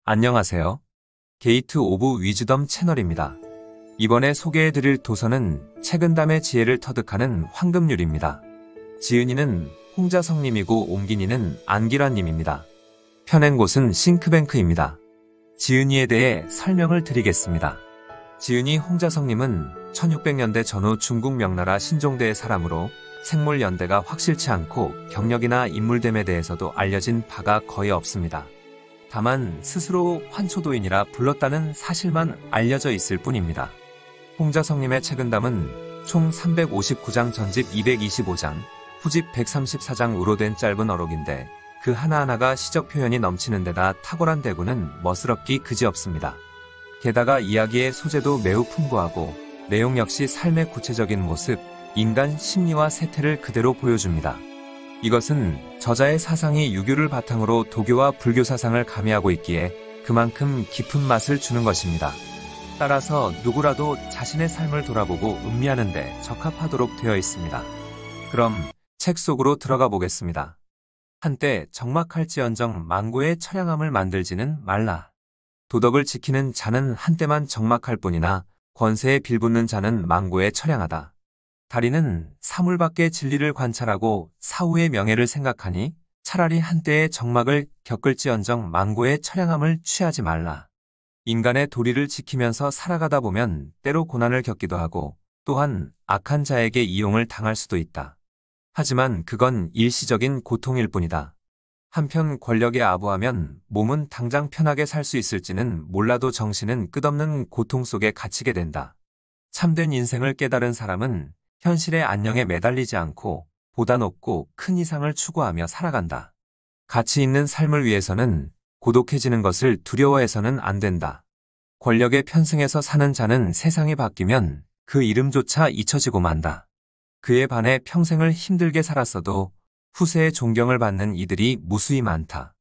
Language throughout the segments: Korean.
안녕하세요. 게이트 오브 위즈덤 채널입니다. 이번에 소개해드릴 도서는 책은담의 지혜를 터득하는 황금률입니다. 지은이는 홍자성님이고 옮긴이는 안기란님입니다. 펴낸 곳은 싱크뱅크입니다. 지은이에 대해 설명을 드리겠습니다. 지은이 홍자성님은 1600년대 전후 중국 명나라 신종대의 사람으로 생물 연대가 확실치 않고 경력이나 인물됨에 대해서도 알려진 바가 거의 없습니다. 다만 스스로 환초도인이라 불렀다는 사실만 알려져 있을 뿐입니다. 홍자성님의 책은담은 총 359장 전집 225장, 후집 134장으로 된 짧은 어록인데 그 하나하나가 시적 표현이 넘치는 데다 탁월한 대구는 멋스럽기 그지없습니다. 게다가 이야기의 소재도 매우 풍부하고 내용 역시 삶의 구체적인 모습, 인간 심리와 세태를 그대로 보여줍니다. 이것은 저자의 사상이 유교를 바탕으로 도교와 불교 사상을 가미하고 있기에 그만큼 깊은 맛을 주는 것입니다. 따라서 누구라도 자신의 삶을 돌아보고 음미하는 데 적합하도록 되어 있습니다. 그럼 책 속으로 들어가 보겠습니다. 한때 적막할지언정 망고의 처량함을 만들지는 말라. 도덕을 지키는 자는 한때만 적막할 뿐이나 권세에 빌붙는 자는 망고에 처량하다. 다리는 사물 밖의 진리를 관찰하고 사후의 명예를 생각하니 차라리 한때의 적막을 겪을지언정 망고의 처량함을 취하지 말라. 인간의 도리를 지키면서 살아가다 보면 때로 고난을 겪기도 하고 또한 악한 자에게 이용을 당할 수도 있다. 하지만 그건 일시적인 고통일 뿐이다. 한편 권력에 아부하면 몸은 당장 편하게 살 수 있을지는 몰라도 정신은 끝없는 고통 속에 갇히게 된다. 참된 인생을 깨달은 사람은 현실의 안녕에 매달리지 않고 보다 높고 큰 이상을 추구하며 살아간다. 가치 있는 삶을 위해서는 고독해지는 것을 두려워해서는 안 된다. 권력에 편승해서 사는 자는 세상이 바뀌면 그 이름조차 잊혀지고 만다. 그에 반해 평생을 힘들게 살았어도 후세의 존경을 받는 이들이 무수히 많다.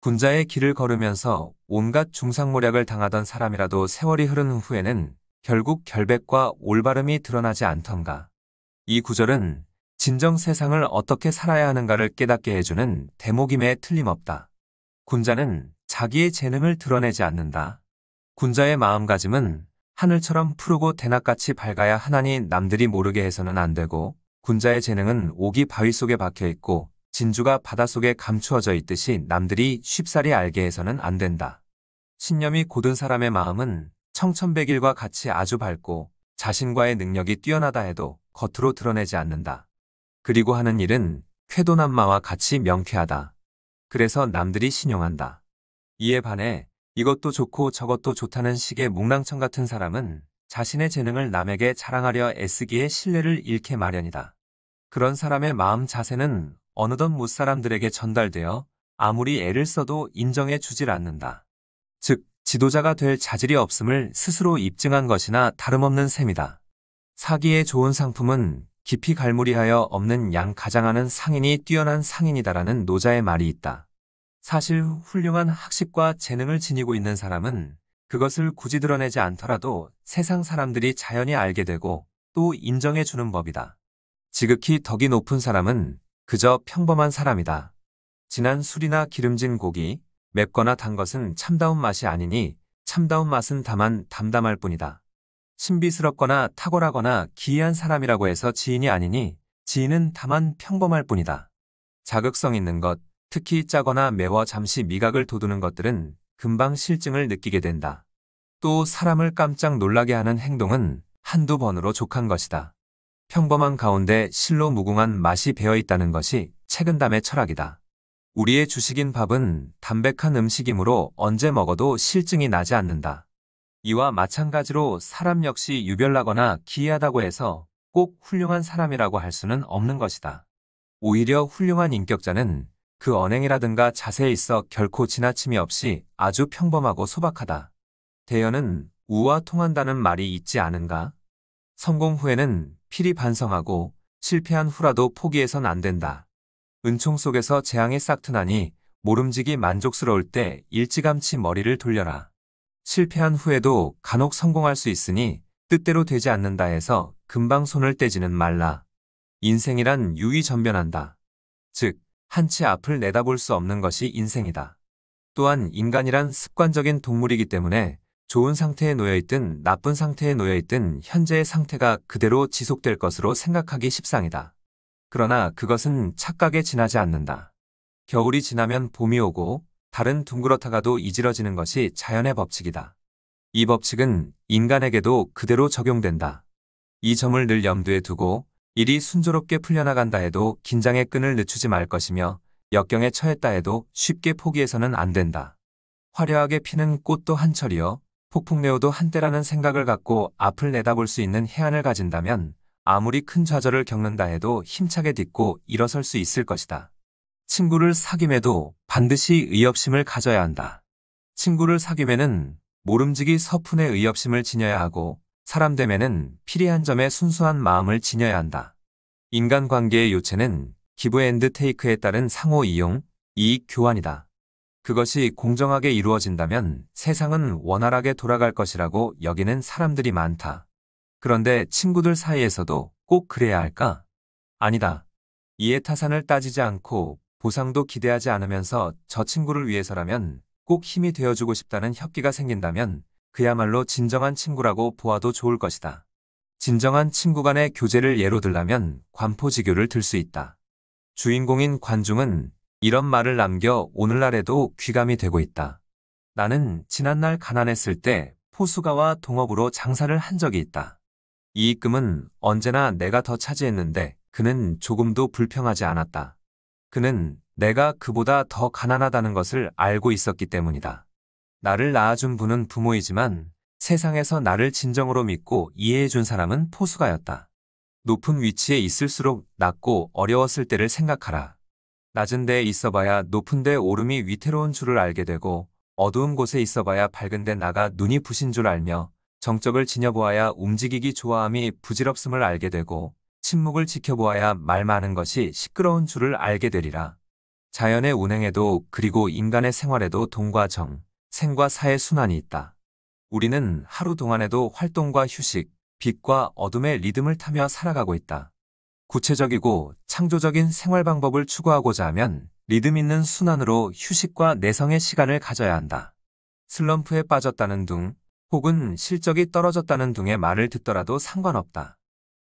군자의 길을 걸으면서 온갖 중상모략을 당하던 사람이라도 세월이 흐른 후에는 결국 결백과 올바름이 드러나지 않던가. 이 구절은 진정 세상을 어떻게 살아야 하는가를 깨닫게 해주는 대목임에 틀림없다. 군자는 자기의 재능을 드러내지 않는다. 군자의 마음가짐은 하늘처럼 푸르고 대낮같이 밝아야 하나니 남들이 모르게 해서는 안 되고 군자의 재능은 옥이 바위 속에 박혀있고 진주가 바닷속에 감추어져 있듯이 남들이 쉽사리 알게 해서는 안 된다. 신념이 곧은 사람의 마음은 청천백일과 같이 아주 밝고 자신과의 능력이 뛰어나다 해도 겉으로 드러내지 않는다. 그리고 하는 일은 쾌도난마와 같이 명쾌하다. 그래서 남들이 신용한다. 이에 반해 이것도 좋고 저것도 좋다는 식의 몽랑청 같은 사람은 자신의 재능을 남에게 자랑하려 애쓰기에 신뢰를 잃게 마련이다. 그런 사람의 마음 자세는 어느덧 못사람들에게 전달되어 아무리 애를 써도 인정해 주질 않는다. 즉, 지도자가 될 자질이 없음을 스스로 입증한 것이나 다름없는 셈이다. 사기에 좋은 상품은 깊이 갈무리하여 없는 양 가장하는 상인이 뛰어난 상인이다라는 노자의 말이 있다. 사실 훌륭한 학식과 재능을 지니고 있는 사람은 그것을 굳이 드러내지 않더라도 세상 사람들이 자연히 알게 되고 또 인정해 주는 법이다. 지극히 덕이 높은 사람은 그저 평범한 사람이다. 진한 술이나 기름진 고기, 맵거나 단 것은 참다운 맛이 아니니 참다운 맛은 다만 담담할 뿐이다. 신비스럽거나 탁월하거나 기이한 사람이라고 해서 지인이 아니니 지인은 다만 평범할 뿐이다. 자극성 있는 것, 특히 짜거나 매워 잠시 미각을 돋우는 것들은 금방 실증을 느끼게 된다. 또 사람을 깜짝 놀라게 하는 행동은 한두 번으로 족한 것이다. 평범한 가운데 실로 무궁한 맛이 배어있다는 것이 책은담의 철학이다. 우리의 주식인 밥은 담백한 음식이므로 언제 먹어도 실증이 나지 않는다. 이와 마찬가지로 사람 역시 유별나거나 기이하다고 해서 꼭 훌륭한 사람이라고 할 수는 없는 것이다. 오히려 훌륭한 인격자는 그 언행이라든가 자세에 있어 결코 지나침이 없이 아주 평범하고 소박하다. 대연은 우와 통한다는 말이 있지 않은가? 성공 후에는 필히 반성하고 실패한 후라도 포기해선 안 된다. 은총 속에서 재앙이 싹트나니 모름지기 만족스러울 때 일찌감치 머리를 돌려라. 실패한 후에도 간혹 성공할 수 있으니 뜻대로 되지 않는다 해서 금방 손을 떼지는 말라. 인생이란 유의전변한다. 즉, 한치 앞을 내다볼 수 없는 것이 인생이다. 또한 인간이란 습관적인 동물이기 때문에 좋은 상태에 놓여있든 나쁜 상태에 놓여있든 현재의 상태가 그대로 지속될 것으로 생각하기 십상이다. 그러나 그것은 착각에 지나지 않는다. 겨울이 지나면 봄이 오고 달은 둥그렇다가도 이질어지는 것이 자연의 법칙이다. 이 법칙은 인간에게도 그대로 적용된다. 이 점을 늘 염두에 두고 일이 순조롭게 풀려나간다 해도 긴장의 끈을 늦추지 말 것이며 역경에 처했다 해도 쉽게 포기해서는 안 된다. 화려하게 피는 꽃도 한철이요 폭풍레오도 한때라는 생각을 갖고 앞을 내다볼 수 있는 해안을 가진다면 아무리 큰 좌절을 겪는다 해도 힘차게 딛고 일어설 수 있을 것이다. 친구를 사귐에도 반드시 의협심을 가져야 한다. 친구를 사귐에는 모름지기 서푼의 의협심을 지녀야 하고 사람 됨에는 필요한 점에 순수한 마음을 지녀야 한다. 인간관계의 요체는 기브 앤드 테이크에 따른 상호 이용, 이익 교환이다. 그것이 공정하게 이루어진다면 세상은 원활하게 돌아갈 것이라고 여기는 사람들이 많다. 그런데 친구들 사이에서도 꼭 그래야 할까? 아니다. 이해타산을 따지지 않고 보상도 기대하지 않으면서 저 친구를 위해서라면 꼭 힘이 되어주고 싶다는 협기가 생긴다면 그야말로 진정한 친구라고 보아도 좋을 것이다. 진정한 친구 간의 교제를 예로 들라면 관포지교를 들 수 있다. 주인공인 관중은 이런 말을 남겨 오늘날에도 귀감이 되고 있다. 나는 지난날 가난했을 때 포수가와 동업으로 장사를 한 적이 있다. 이익금은 언제나 내가 더 차지했는데 그는 조금도 불평하지 않았다. 그는 내가 그보다 더 가난하다는 것을 알고 있었기 때문이다. 나를 낳아준 분은 부모이지만 세상에서 나를 진정으로 믿고 이해해준 사람은 포수가였다. 높은 위치에 있을수록 낮고 어려웠을 때를 생각하라. 낮은 데에 있어봐야 높은 데 오름이 위태로운 줄을 알게 되고 어두운 곳에 있어봐야 밝은 데 나가 눈이 부신 줄 알며 정적을 지녀보아야 움직이기 좋아함이 부질없음을 알게 되고 침묵을 지켜보아야 말 많은 것이 시끄러운 줄을 알게 되리라. 자연의 운행에도 그리고 인간의 생활에도 동과 정, 생과 사의 순환이 있다. 우리는 하루 동안에도 활동과 휴식, 빛과 어둠의 리듬을 타며 살아가고 있다. 구체적이고 창조적인 생활 방법을 추구하고자 하면 리듬 있는 순환으로 휴식과 내성의 시간을 가져야 한다. 슬럼프에 빠졌다는 둥, 혹은 실적이 떨어졌다는 둥의 말을 듣더라도 상관없다.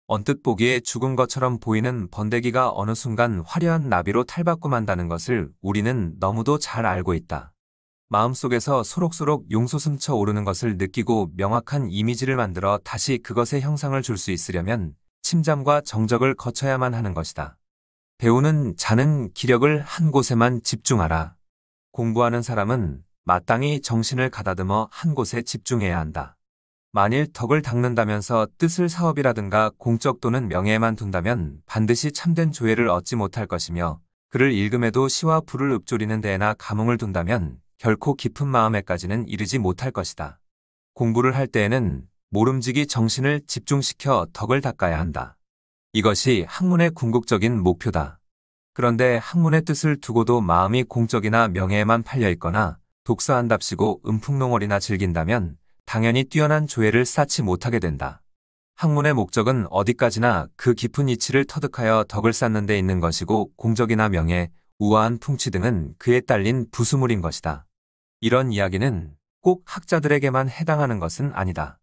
언뜻 보기에 죽은 것처럼 보이는 번데기가 어느 순간 화려한 나비로 탈바꿈한다는 것을 우리는 너무도 잘 알고 있다. 마음속에서 소록소록 용솟음쳐 오르는 것을 느끼고 명확한 이미지를 만들어 다시 그것의 형상을 줄 수 있으려면 침잠과 정적을 거쳐야만 하는 것이다. 배우는 자는 기력을 한 곳에만 집중하라. 공부하는 사람은 마땅히 정신을 가다듬어 한 곳에 집중해야 한다. 만일 덕을 닦는다면서 뜻을 사업이라든가 공적 또는 명예에만 둔다면 반드시 참된 조예를 얻지 못할 것이며 글을 읽음에도 시와 부를 읊조리는 데에나 감흥을 둔다면 결코 깊은 마음에까지는 이르지 못할 것이다. 공부를 할 때에는 모름지기 정신을 집중시켜 덕을 닦아야 한다. 이것이 학문의 궁극적인 목표다. 그런데 학문의 뜻을 두고도 마음이 공적이나 명예에만 팔려 있거나 독서한답시고 음풍농월이나 즐긴다면 당연히 뛰어난 조예를 쌓지 못하게 된다. 학문의 목적은 어디까지나 그 깊은 이치를 터득하여 덕을 쌓는 데 있는 것이고 공적이나 명예, 우아한 풍치 등은 그에 딸린 부수물인 것이다. 이런 이야기는 꼭 학자들에게만 해당하는 것은 아니다.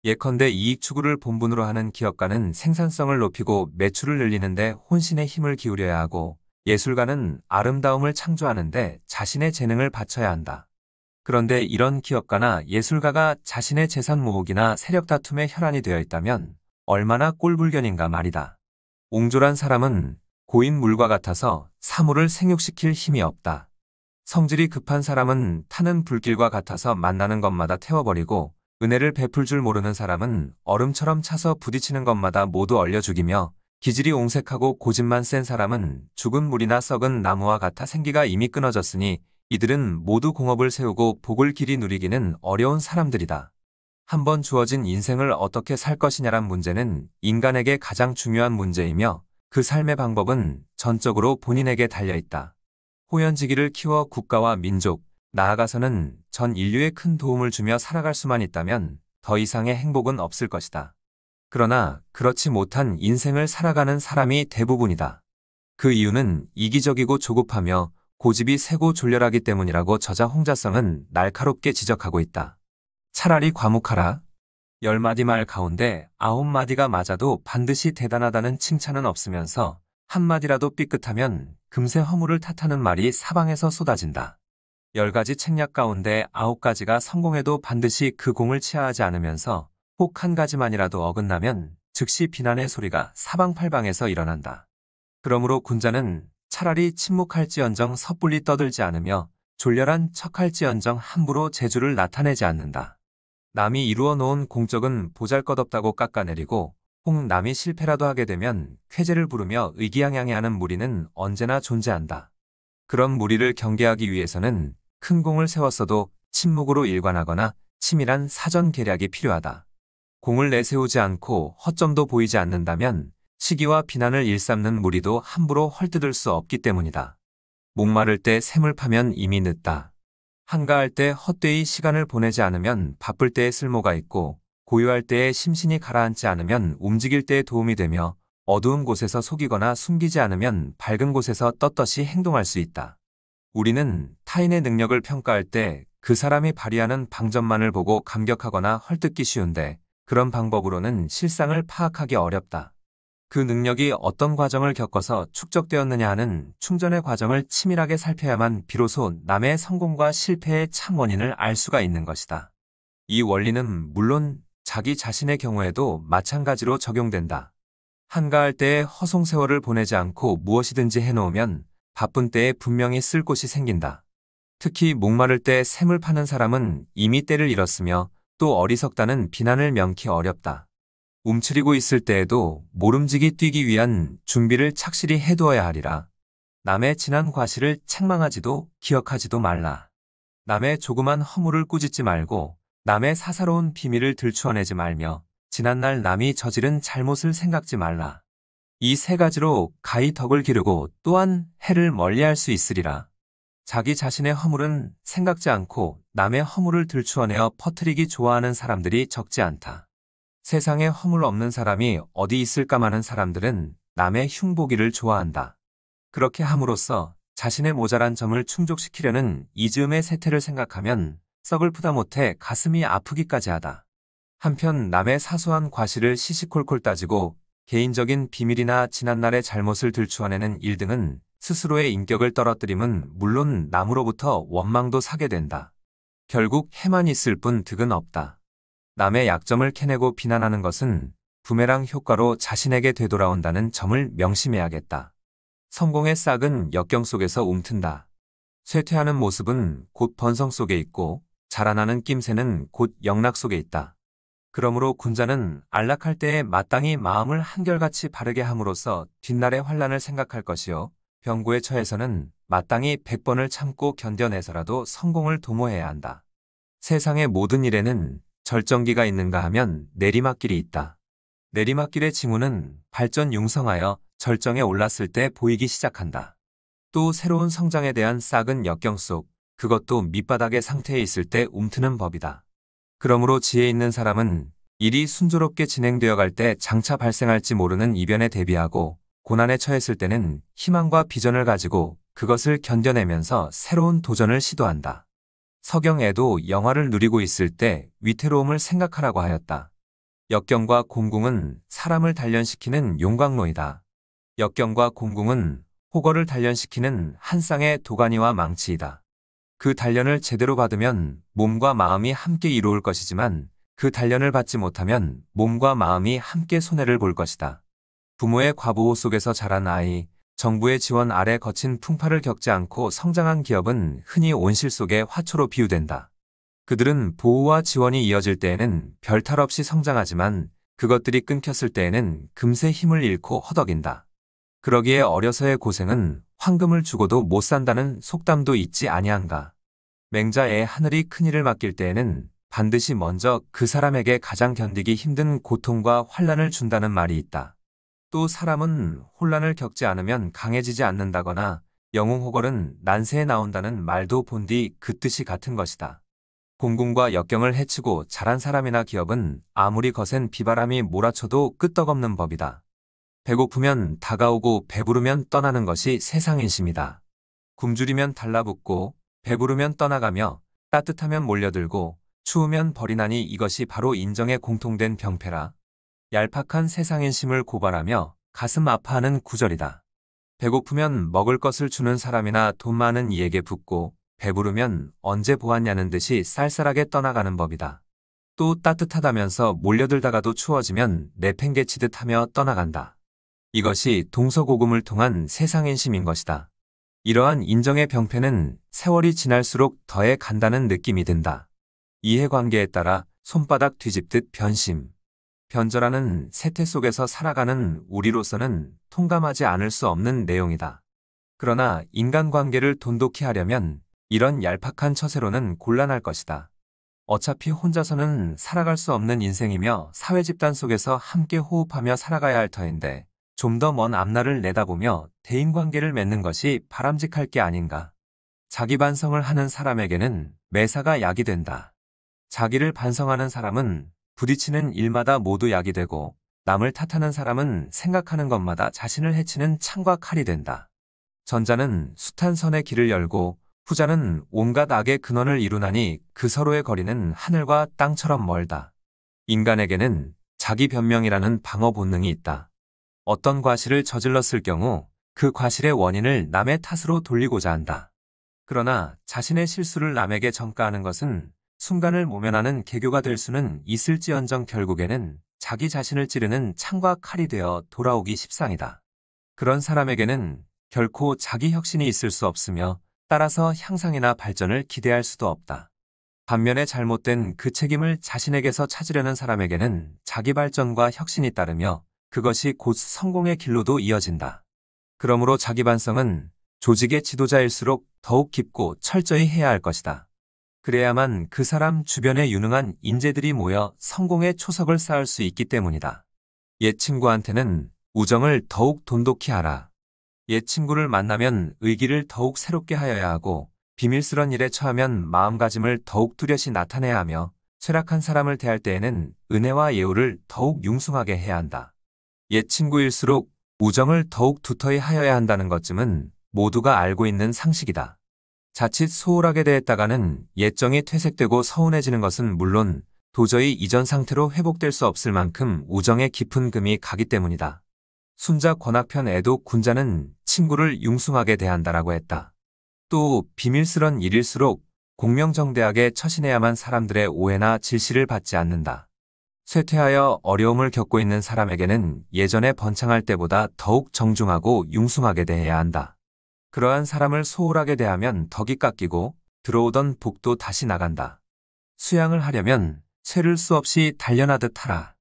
예컨대 이익 추구를 본분으로 하는 기업가는 생산성을 높이고 매출을 늘리는데 혼신의 힘을 기울여야 하고 예술가는 아름다움을 창조하는데 자신의 재능을 바쳐야 한다. 그런데 이런 기업가나 예술가가 자신의 재산 모으기나 세력 다툼에 혈안이 되어 있다면 얼마나 꼴불견인가 말이다. 옹졸한 사람은 고인 물과 같아서 사물을 생육시킬 힘이 없다. 성질이 급한 사람은 타는 불길과 같아서 만나는 것마다 태워버리고 은혜를 베풀 줄 모르는 사람은 얼음처럼 차서 부딪히는 것마다 모두 얼려 죽이며 기질이 옹색하고 고집만 센 사람은 죽은 물이나 썩은 나무와 같아 생기가 이미 끊어졌으니 이들은 모두 공업을 세우고 복을 길이 누리기는 어려운 사람들이다. 한번 주어진 인생을 어떻게 살 것이냐란 문제는 인간에게 가장 중요한 문제이며 그 삶의 방법은 전적으로 본인에게 달려있다. 호연지기를 키워 국가와 민족, 나아가서는 전 인류에 큰 도움을 주며 살아갈 수만 있다면 더 이상의 행복은 없을 것이다. 그러나 그렇지 못한 인생을 살아가는 사람이 대부분이다. 그 이유는 이기적이고 조급하며 고집이 세고 졸렬하기 때문이라고 저자 홍자성은 날카롭게 지적하고 있다. 차라리 과묵하라. 10마디 말 가운데 9마디가 맞아도 반드시 대단하다는 칭찬은 없으면서 한마디라도 삐끗하면 금세 허물을 탓하는 말이 사방에서 쏟아진다. 10가지 책략 가운데 9가지가 성공해도 반드시 그 공을 치하하지 않으면서 혹 한 가지만이라도 어긋나면 즉시 비난의 소리가 사방팔방에서 일어난다. 그러므로 군자는 차라리 침묵할지언정 섣불리 떠들지 않으며 졸렬한 척할지언정 함부로 재주를 나타내지 않는다. 남이 이루어 놓은 공적은 보잘것없다고 깎아내리고 혹 남이 실패라도 하게 되면 쾌재를 부르며 의기양양해하는 무리는 언제나 존재한다. 그런 무리를 경계하기 위해서는 큰 공을 세웠어도 침묵으로 일관하거나 치밀한 사전 계략이 필요하다. 공을 내세우지 않고 허점도 보이지 않는다면 시기와 비난을 일삼는 무리도 함부로 헐뜯을 수 없기 때문이다. 목마를 때 샘을 파면 이미 늦다. 한가할 때 헛되이 시간을 보내지 않으면 바쁠 때에 쓸모가 있고 고요할 때에 심신이 가라앉지 않으면 움직일 때에 도움이 되며 어두운 곳에서 속이거나 숨기지 않으면 밝은 곳에서 떳떳이 행동할 수 있다. 우리는 타인의 능력을 평가할 때 그 사람이 발휘하는 방점만을 보고 감격하거나 헐뜯기 쉬운데 그런 방법으로는 실상을 파악하기 어렵다. 그 능력이 어떤 과정을 겪어서 축적되었느냐 하는 충전의 과정을 치밀하게 살펴야만 비로소 남의 성공과 실패의 참 원인을 알 수가 있는 것이다. 이 원리는 물론 자기 자신의 경우에도 마찬가지로 적용된다. 한가할 때에 허송세월을 보내지 않고 무엇이든지 해놓으면 바쁜 때에 분명히 쓸 곳이 생긴다. 특히 목마를 때 샘을 파는 사람은 이미 때를 잃었으며 또 어리석다는 비난을 명키 어렵다. 움츠리고 있을 때에도 모름지기 뛰기 위한 준비를 착실히 해두어야 하리라. 남의 지난 과실을 책망하지도 기억하지도 말라. 남의 조그만 허물을 꾸짖지 말고 남의 사사로운 비밀을 들추어내지 말며 지난날 남이 저지른 잘못을 생각지 말라. 이 3가지로 가히 덕을 기르고 또한 해를 멀리할 수 있으리라. 자기 자신의 허물은 생각지 않고 남의 허물을 들추어내어 퍼뜨리기 좋아하는 사람들이 적지 않다. 세상에 허물 없는 사람이 어디 있을까 많은 사람들은 남의 흉보기를 좋아한다. 그렇게 함으로써 자신의 모자란 점을 충족시키려는 이즈음의 세태를 생각하면 썩을 푸다 못해 가슴이 아프기까지 하다. 한편 남의 사소한 과실을 시시콜콜 따지고 개인적인 비밀이나 지난날의 잘못을 들추어내는 일 등은 스스로의 인격을 떨어뜨림은 물론 남으로부터 원망도 사게 된다. 결국 해만 있을 뿐 득은 없다. 남의 약점을 캐내고 비난하는 것은 부메랑 효과로 자신에게 되돌아온다는 점을 명심해야겠다. 성공의 싹은 역경 속에서 움튼다. 쇠퇴하는 모습은 곧 번성 속에 있고 자라나는 낌새는 곧 영락 속에 있다. 그러므로 군자는 안락할 때에 마땅히 마음을 한결같이 바르게 함으로써 뒷날의 환란을 생각할 것이요 병고에 처해서는 마땅히 100번을 참고 견뎌내서라도 성공을 도모해야 한다. 세상의 모든 일에는 절정기가 있는가 하면 내리막길이 있다. 내리막길의 징후는 발전 융성하여 절정에 올랐을 때 보이기 시작한다. 또 새로운 성장에 대한 싹은 역경 속, 그것도 밑바닥의 상태에 있을 때 움트는 법이다. 그러므로 지혜 있는 사람은 일이 순조롭게 진행되어 갈 때 장차 발생할지 모르는 이변에 대비하고 고난에 처했을 때는 희망과 비전을 가지고 그것을 견뎌내면서 새로운 도전을 시도한다. 서경에도 영화를 누리고 있을 때 위태로움을 생각하라고 하였다. 역경과 공궁은 사람을 단련시키는 용광로이다. 역경과 공궁은 호거를 단련시키는 한 쌍의 도가니와 망치이다. 그 단련을 제대로 받으면 몸과 마음이 함께 이로울 것이지만 그 단련을 받지 못하면 몸과 마음이 함께 손해를 볼 것이다. 부모의 과보호 속에서 자란 아이, 정부의 지원 아래 거친 풍파를 겪지 않고 성장한 기업은 흔히 온실 속의 화초로 비유된다. 그들은 보호와 지원이 이어질 때에는 별탈 없이 성장하지만 그것들이 끊겼을 때에는 금세 힘을 잃고 허덕인다. 그러기에 어려서의 고생은 황금을 주고도 못 산다는 속담도 있지 아니한가. 맹자의 하늘이 큰일을 맡길 때에는 반드시 먼저 그 사람에게 가장 견디기 힘든 고통과 환란을 준다는 말이 있다. 또 사람은 혼란을 겪지 않으면 강해지지 않는다거나 영웅호걸은 난세에 나온다는 말도 본디 그 뜻이 같은 것이다. 공공과 역경을 해치고 자란 사람이나 기업은 아무리 거센 비바람이 몰아쳐도 끄떡없는 법이다. 배고프면 다가오고 배부르면 떠나는 것이 세상인심이다. 굶주리면 달라붙고 배부르면 떠나가며 따뜻하면 몰려들고 추우면 버리나니 이것이 바로 인정의 공통된 병폐라. 얄팍한 세상인심을 고발하며 가슴 아파하는 구절이다. 배고프면 먹을 것을 주는 사람이나 돈 많은 이에게 붙고 배부르면 언제 보았냐는 듯이 쌀쌀하게 떠나가는 법이다. 또 따뜻하다면서 몰려들다가도 추워지면 내팽개치듯 하며 떠나간다. 이것이 동서고금을 통한 세상인심인 것이다. 이러한 인정의 병폐는 세월이 지날수록 더해 간다는 느낌이 든다. 이해관계에 따라 손바닥 뒤집듯 변심. 변절하는 세태 속에서 살아가는 우리로서는 통감하지 않을 수 없는 내용이다. 그러나 인간관계를 돈독히 하려면 이런 얄팍한 처세로는 곤란할 것이다. 어차피 혼자서는 살아갈 수 없는 인생이며 사회 집단 속에서 함께 호흡하며 살아가야 할 터인데 좀 더 먼 앞날을 내다보며 대인관계를 맺는 것이 바람직할 게 아닌가. 자기 반성을 하는 사람에게는 매사가 약이 된다. 자기를 반성하는 사람은 부딪히는 일마다 모두 약이 되고 남을 탓하는 사람은 생각하는 것마다 자신을 해치는 창과 칼이 된다. 전자는 숱한 선의 길을 열고 후자는 온갖 악의 근원을 이루나니 그 서로의 거리는 하늘과 땅처럼 멀다. 인간에게는 자기 변명이라는 방어 본능이 있다. 어떤 과실을 저질렀을 경우 그 과실의 원인을 남의 탓으로 돌리고자 한다. 그러나 자신의 실수를 남에게 전가하는 것은 순간을 모면하는 개교가 될 수는 있을지언정 결국에는 자기 자신을 찌르는 창과 칼이 되어 돌아오기 십상이다. 그런 사람에게는 결코 자기 혁신이 있을 수 없으며 따라서 향상이나 발전을 기대할 수도 없다. 반면에 잘못된 그 책임을 자신에게서 찾으려는 사람에게는 자기 발전과 혁신이 따르며 그것이 곧 성공의 길로도 이어진다. 그러므로 자기 반성은 조직의 지도자일수록 더욱 깊고 철저히 해야 할 것이다. 그래야만 그 사람 주변에 유능한 인재들이 모여 성공의 초석을 쌓을 수 있기 때문이다. 옛 친구한테는 우정을 더욱 돈독히 하라. 옛 친구를 만나면 의기를 더욱 새롭게 하여야 하고 비밀스런 일에 처하면 마음가짐을 더욱 뚜렷이 나타내야 하며 쇠락한 사람을 대할 때에는 은혜와 예우를 더욱 융숭하게 해야 한다. 옛 친구일수록 우정을 더욱 두터이 하여야 한다는 것쯤은 모두가 알고 있는 상식이다. 자칫 소홀하게 대했다가는 옛정이 퇴색되고 서운해지는 것은 물론 도저히 이전 상태로 회복될 수 없을 만큼 우정의 깊은 금이 가기 때문이다. 순자 권학편 애독 군자는 친구를 융숭하게 대한다라고 했다. 또 비밀스런 일일수록 공명정대하게 처신해야만 사람들의 오해나 질시를 받지 않는다. 쇠퇴하여 어려움을 겪고 있는 사람에게는 예전에 번창할 때보다 더욱 정중하고 융숭하게 대해야 한다. 그러한 사람을 소홀하게 대하면 덕이 깎이고 들어오던 복도 다시 나간다. 수양을 하려면 쇠를 수 없이 단련하듯 하라.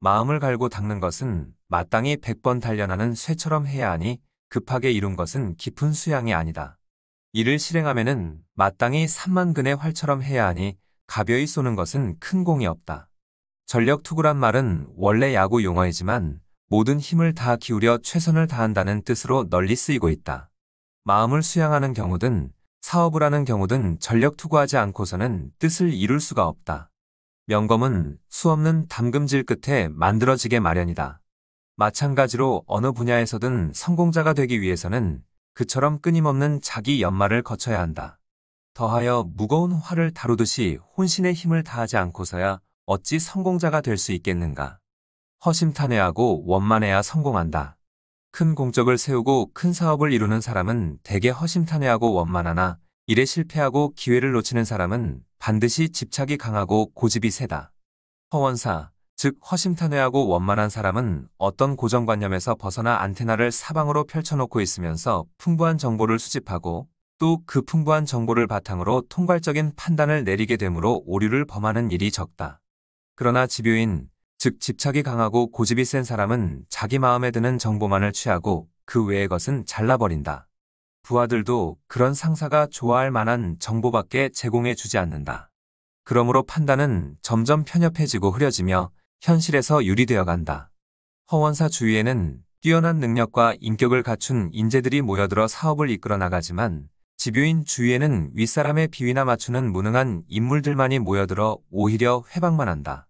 마음을 갈고 닦는 것은 마땅히 100번 단련하는 쇠처럼 해야 하니 급하게 이룬 것은 깊은 수양이 아니다. 이를 실행하면은 마땅히 3만근의 활처럼 해야 하니 가벼이 쏘는 것은 큰 공이 없다. 전력투구란 말은 원래 야구 용어이지만 모든 힘을 다 기울여 최선을 다한다는 뜻으로 널리 쓰이고 있다. 마음을 수양하는 경우든 사업을 하는 경우든 전력투구하지 않고서는 뜻을 이룰 수가 없다. 명검은 수없는 담금질 끝에 만들어지게 마련이다. 마찬가지로 어느 분야에서든 성공자가 되기 위해서는 그처럼 끊임없는 자기 연마를 거쳐야 한다. 더하여 무거운 활을 다루듯이 혼신의 힘을 다하지 않고서야 어찌 성공자가 될 수 있겠는가. 허심탄회하고 원만해야 성공한다. 큰 공적을 세우고 큰 사업을 이루는 사람은 대개 허심탄회하고 원만하나 일에 실패하고 기회를 놓치는 사람은 반드시 집착이 강하고 고집이 세다. 허원사, 즉 허심탄회하고 원만한 사람은 어떤 고정관념에서 벗어나 안테나를 사방으로 펼쳐놓고 있으면서 풍부한 정보를 수집하고 또 그 풍부한 정보를 바탕으로 통괄적인 판단을 내리게 되므로 오류를 범하는 일이 적다. 그러나 집요인, 즉 집착이 강하고 고집이 센 사람은 자기 마음에 드는 정보만을 취하고 그 외의 것은 잘라버린다. 부하들도 그런 상사가 좋아할 만한 정보밖에 제공해 주지 않는다. 그러므로 판단은 점점 편협해지고 흐려지며 현실에서 유리되어 간다. 허원사 주위에는 뛰어난 능력과 인격을 갖춘 인재들이 모여들어 사업을 이끌어 나가지만 집요인 주위에는 윗사람의 비위나 맞추는 무능한 인물들만이 모여들어 오히려 회방만 한다.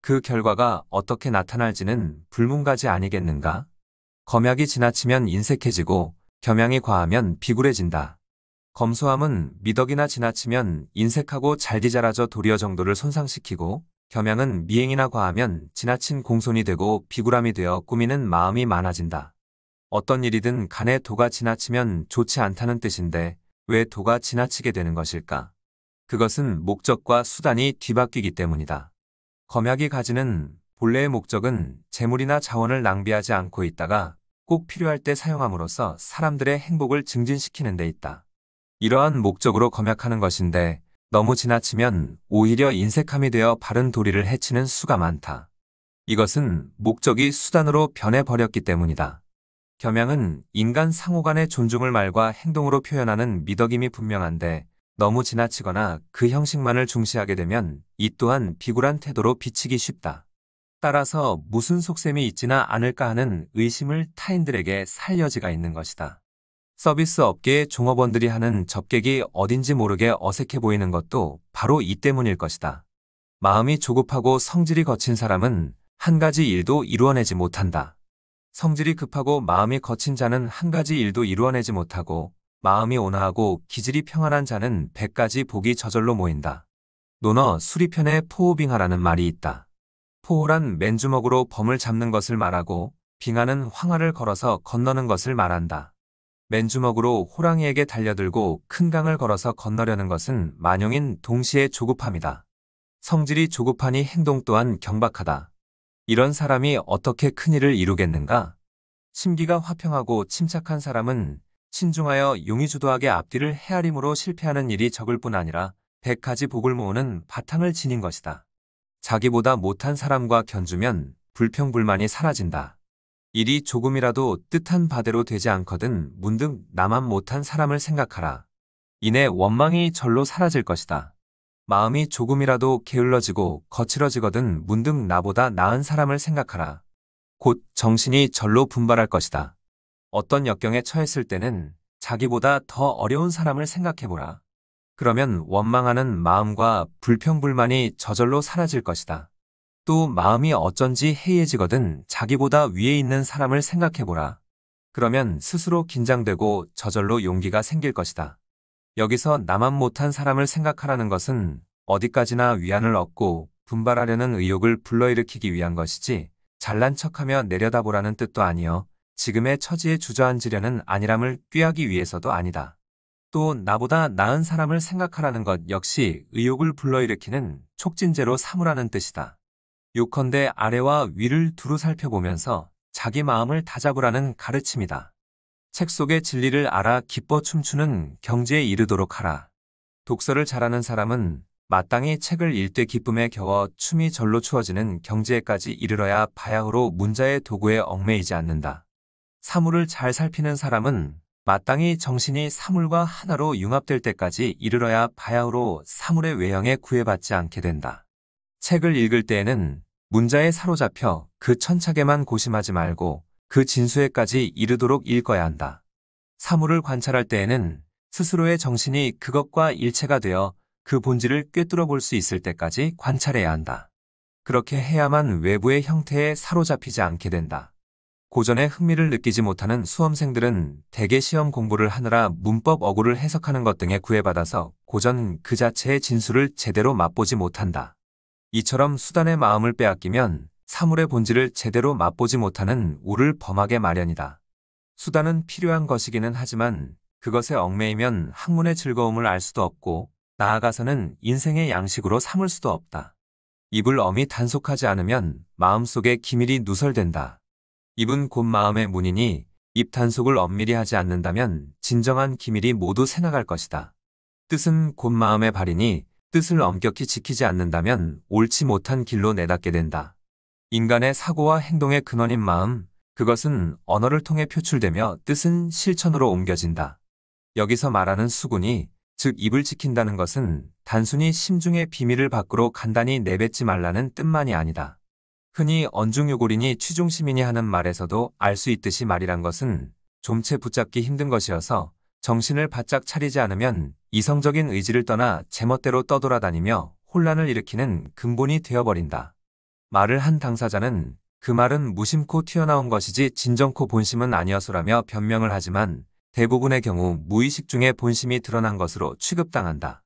그 결과가 어떻게 나타날지는 불문가지 아니겠는가? 검약이 지나치면 인색해지고 겸양이 과하면 비굴해진다. 검소함은 미덕이나 지나치면 인색하고 잘디잘아져 도리어 정도를 손상시키고, 겸양은 미행이나 과하면 지나친 공손이 되고 비굴함이 되어 꾸미는 마음이 많아진다. 어떤 일이든 간에 도가 지나치면 좋지 않다는 뜻인데 왜 도가 지나치게 되는 것일까? 그것은 목적과 수단이 뒤바뀌기 때문이다. 검약이 가지는 본래의 목적은 재물이나 자원을 낭비하지 않고 있다가 꼭 필요할 때 사용함으로써 사람들의 행복을 증진시키는 데 있다. 이러한 목적으로 검약하는 것인데 너무 지나치면 오히려 인색함이 되어 바른 도리를 해치는 수가 많다. 이것은 목적이 수단으로 변해버렸기 때문이다. 겸양은 인간 상호 간의 존중을 말과 행동으로 표현하는 미덕임이 분명한데 너무 지나치거나 그 형식만을 중시하게 되면 이 또한 비굴한 태도로 비치기 쉽다. 따라서 무슨 속셈이 있지나 않을까 하는 의심을 타인들에게 살 여지가 있는 것이다. 서비스 업계의 종업원들이 하는 접객이 어딘지 모르게 어색해 보이는 것도 바로 이 때문일 것이다. 마음이 조급하고 성질이 거친 사람은 한 가지 일도 이루어내지 못한다. 성질이 급하고 마음이 거친 자는 한 가지 일도 이루어내지 못하고 마음이 온화하고 기질이 평안한 자는 100가지 복이 저절로 모인다. 논어 수리편에 포호빙하라는 말이 있다. 포호란 맨주먹으로 범을 잡는 것을 말하고 빙하는 황하를 걸어서 건너는 것을 말한다. 맨주먹으로 호랑이에게 달려들고 큰 강을 걸어서 건너려는 것은 만용인 동시에 조급함이다. 성질이 조급하니 행동 또한 경박하다. 이런 사람이 어떻게 큰일을 이루겠는가? 심기가 화평하고 침착한 사람은 신중하여 용의주도하게 앞뒤를 헤아림으로 실패하는 일이 적을 뿐 아니라 100가지 복을 모으는 바탕을 지닌 것이다. 자기보다 못한 사람과 견주면 불평불만이 사라진다. 일이 조금이라도 뜻한 바대로 되지 않거든 문득 나만 못한 사람을 생각하라. 이내 원망이 절로 사라질 것이다. 마음이 조금이라도 게을러지고 거칠어지거든 문득 나보다 나은 사람을 생각하라. 곧 정신이 절로 분발할 것이다. 어떤 역경에 처했을 때는 자기보다 더 어려운 사람을 생각해보라. 그러면 원망하는 마음과 불평불만이 저절로 사라질 것이다. 또 마음이 어쩐지 해이해지거든 자기보다 위에 있는 사람을 생각해보라. 그러면 스스로 긴장되고 저절로 용기가 생길 것이다. 여기서 나만 못한 사람을 생각하라는 것은 어디까지나 위안을 얻고 분발하려는 의욕을 불러일으키기 위한 것이지 잘난 척하며 내려다보라는 뜻도 아니여 지금의 처지에 주저앉으려는 안일함을 꾀하기 위해서도 아니다. 또 나보다 나은 사람을 생각하라는 것 역시 의욕을 불러일으키는 촉진제로 삼으라는 뜻이다. 요컨대 아래와 위를 두루 살펴보면서 자기 마음을 다잡으라는 가르침이다. 책 속의 진리를 알아 기뻐 춤추는 경지에 이르도록 하라. 독서를 잘하는 사람은 마땅히 책을 읽되 기쁨에 겨워 춤이 절로 추어지는 경지에까지 이르러야 바야흐로 문자의 도구에 얽매이지 않는다. 사물을 잘 살피는 사람은 마땅히 정신이 사물과 하나로 융합될 때까지 이르러야 바야흐로 사물의 외형에 구애받지 않게 된다. 책을 읽을 때에는 문자에 사로잡혀 그 천착에만 고심하지 말고 그 진수에까지 이르도록 읽어야 한다. 사물을 관찰할 때에는 스스로의 정신이 그것과 일체가 되어 그 본질을 꿰뚫어 볼 수 있을 때까지 관찰해야 한다. 그렇게 해야만 외부의 형태에 사로잡히지 않게 된다. 고전에 흥미를 느끼지 못하는 수험생들은 대개 시험 공부를 하느라 문법 어구를 해석하는 것 등에 구애받아서 고전 그 자체의 진수를 제대로 맛보지 못한다. 이처럼 수단의 마음을 빼앗기면 사물의 본질을 제대로 맛보지 못하는 우를 범하게 마련이다. 수단은 필요한 것이기는 하지만 그것에 얽매이면 학문의 즐거움을 알 수도 없고 나아가서는 인생의 양식으로 삼을 수도 없다. 입을 엄히 단속하지 않으면 마음속에 기밀이 누설된다. 입은 곧 마음의 문이니 입 단속을 엄밀히 하지 않는다면 진정한 기밀이 모두 새나갈 것이다. 뜻은 곧 마음의 발이니 뜻을 엄격히 지키지 않는다면 옳지 못한 길로 내닫게 된다. 인간의 사고와 행동의 근원인 마음, 그것은 언어를 통해 표출되며 뜻은 실천으로 옮겨진다. 여기서 말하는 수군이, 즉 입을 지킨다는 것은 단순히 심중의 비밀을 밖으로 간단히 내뱉지 말라는 뜻만이 아니다. 흔히 언중요골이니 취중시민이 하는 말에서도 알 수 있듯이 말이란 것은 좀채 붙잡기 힘든 것이어서 정신을 바짝 차리지 않으면 이성적인 의지를 떠나 제멋대로 떠돌아다니며 혼란을 일으키는 근본이 되어버린다. 말을 한 당사자는 그 말은 무심코 튀어나온 것이지 진정코 본심은 아니었소라며 변명을 하지만 대부분의 경우 무의식 중에 본심이 드러난 것으로 취급당한다.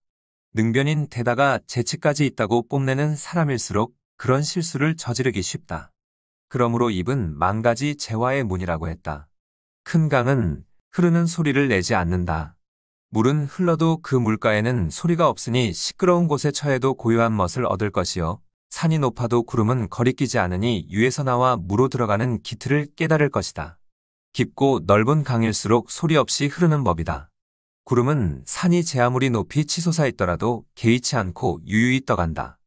능변인 데다가 재치까지 있다고 뽐내는 사람일수록 그런 실수를 저지르기 쉽다. 그러므로 입은 만가지 재화의 문이라고 했다. 큰 강은 흐르는 소리를 내지 않는다. 물은 흘러도 그 물가에는 소리가 없으니 시끄러운 곳에 처해도 고요한 멋을 얻을 것이요. 산이 높아도 구름은 거리끼지 않으니 위에서 나와 물어 들어가는 기틀을 깨달을 것이다. 깊고 넓은 강일수록 소리 없이 흐르는 법이다. 구름은 산이 제 아무리 높이 치솟아 있더라도 개의치 않고 유유히 떠간다.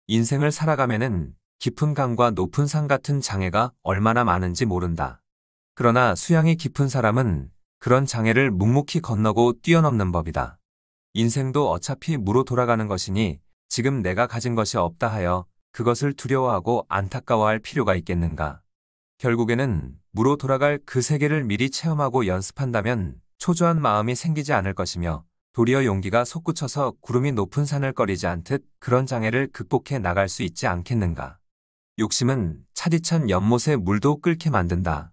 인생을 살아가면은 깊은 강과 높은 산 같은 장애가 얼마나 많은지 모른다. 그러나 수양이 깊은 사람은 그런 장애를 묵묵히 건너고 뛰어넘는 법이다. 인생도 어차피 무로 돌아가는 것이니 지금 내가 가진 것이 없다 하여 그것을 두려워하고 안타까워할 필요가 있겠는가. 결국에는 무로 돌아갈 그 세계를 미리 체험하고 연습한다면 초조한 마음이 생기지 않을 것이며 도리어 용기가 솟구쳐서 구름이 높은 산을 꺼리지 않듯 그런 장애를 극복해 나갈 수 있지 않겠는가. 욕심은 차디찬 연못에 물도 끓게 만든다.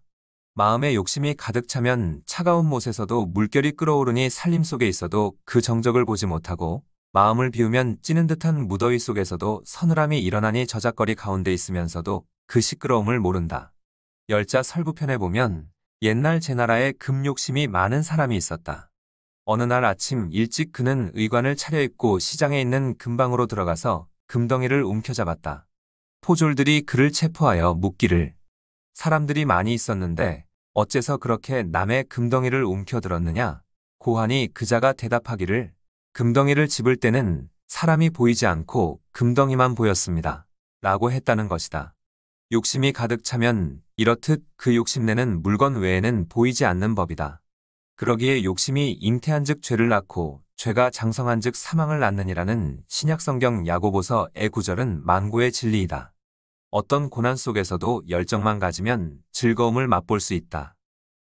마음에 욕심이 가득 차면 차가운 못에서도 물결이 끓어오르니 살림 속에 있어도 그 정적을 보지 못하고 마음을 비우면 찌는 듯한 무더위 속에서도 서늘함이 일어나니 저작거리 가운데 있으면서도 그 시끄러움을 모른다. 열자 설부편에 보면 옛날 제나라에 금욕심이 많은 사람이 있었다. 어느 날 아침 일찍 그는 의관을 차려입고 시장에 있는 금방으로 들어가서 금덩이를 움켜잡았다. 포졸들이 그를 체포하여 묻기를 사람들이 많이 있었는데 어째서 그렇게 남의 금덩이를 움켜들었느냐? 고하니 그자가 대답하기를 금덩이를 집을 때는 사람이 보이지 않고 금덩이만 보였습니다. 라고 했다는 것이다. 욕심이 가득 차면 이렇듯 그 욕심내는 물건 외에는 보이지 않는 법이다. 그러기에 욕심이 잉태한즉 죄를 낳고 죄가 장성한즉 사망을 낳느니라는 신약성경 야고보서의 구절은 만고의 진리이다. 어떤 고난 속에서도 열정만 가지면 즐거움을 맛볼 수 있다.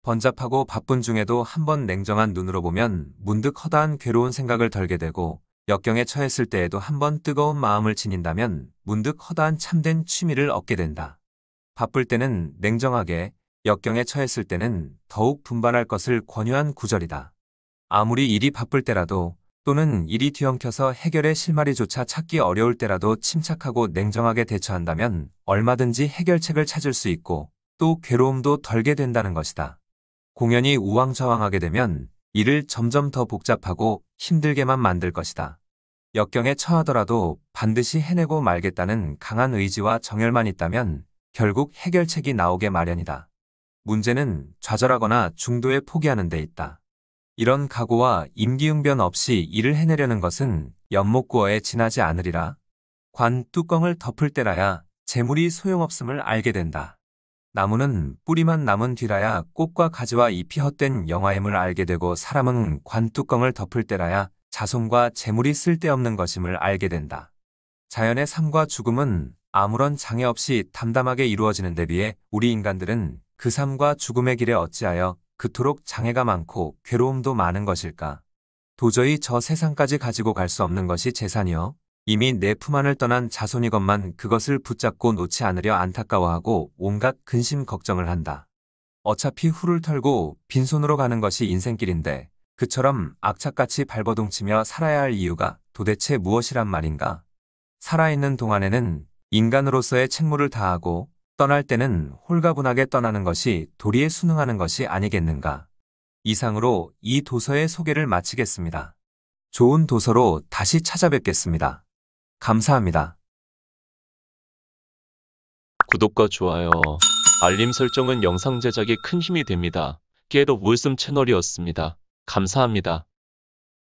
번잡하고 바쁜 중에도 한번 냉정한 눈으로 보면 문득 허다한 괴로운 생각을 덜게 되고 역경에 처했을 때에도 한번 뜨거운 마음을 지닌다면 문득 허다한 참된 취미를 얻게 된다. 바쁠 때는 냉정하게, 역경에 처했을 때는 더욱 분발할 것을 권유한 구절이다. 아무리 일이 바쁠 때라도 또는 일이 뒤엉켜서 해결의 실마리조차 찾기 어려울 때라도 침착하고 냉정하게 대처한다면 얼마든지 해결책을 찾을 수 있고 또 괴로움도 덜게 된다는 것이다. 공연이 우왕좌왕하게 되면 일을 점점 더 복잡하고 힘들게만 만들 것이다. 역경에 처하더라도 반드시 해내고 말겠다는 강한 의지와 정열만 있다면 결국 해결책이 나오게 마련이다. 문제는 좌절하거나 중도에 포기하는 데 있다. 이런 각오와 임기응변 없이 일을 해내려는 것은 연못구어에 지나지 않으리라. 관 뚜껑을 덮을 때라야 재물이 소용없음을 알게 된다. 나무는 뿌리만 남은 뒤라야 꽃과 가지와 잎이 헛된 영화임을 알게 되고 사람은 관 뚜껑을 덮을 때라야 자손과 재물이 쓸데없는 것임을 알게 된다. 자연의 삶과 죽음은 아무런 장애 없이 담담하게 이루어지는 데 비해 우리 인간들은 그 삶과 죽음의 길에 어찌하여 그토록 장애가 많고 괴로움도 많은 것일까? 도저히 저 세상까지 가지고 갈 수 없는 것이 재산이요. 이미 내 품 안을 떠난 자손이건만 그것을 붙잡고 놓지 않으려 안타까워하고 온갖 근심 걱정을 한다. 어차피 후를 털고 빈손으로 가는 것이 인생길인데 그처럼 악착같이 발버둥치며 살아야 할 이유가 도대체 무엇이란 말인가? 살아있는 동안에는 인간으로서의 책무를 다하고 떠날 때는 홀가분하게 떠나는 것이 도리에 순응하는 것이 아니겠는가. 이상으로 이 도서의 소개를 마치겠습니다. 좋은 도서로 다시 찾아뵙겠습니다. 감사합니다. 구독과 좋아요, 알림 설정은 영상 제작에 큰 힘이 됩니다. 겟업 윌슨 채널이었습니다. 감사합니다.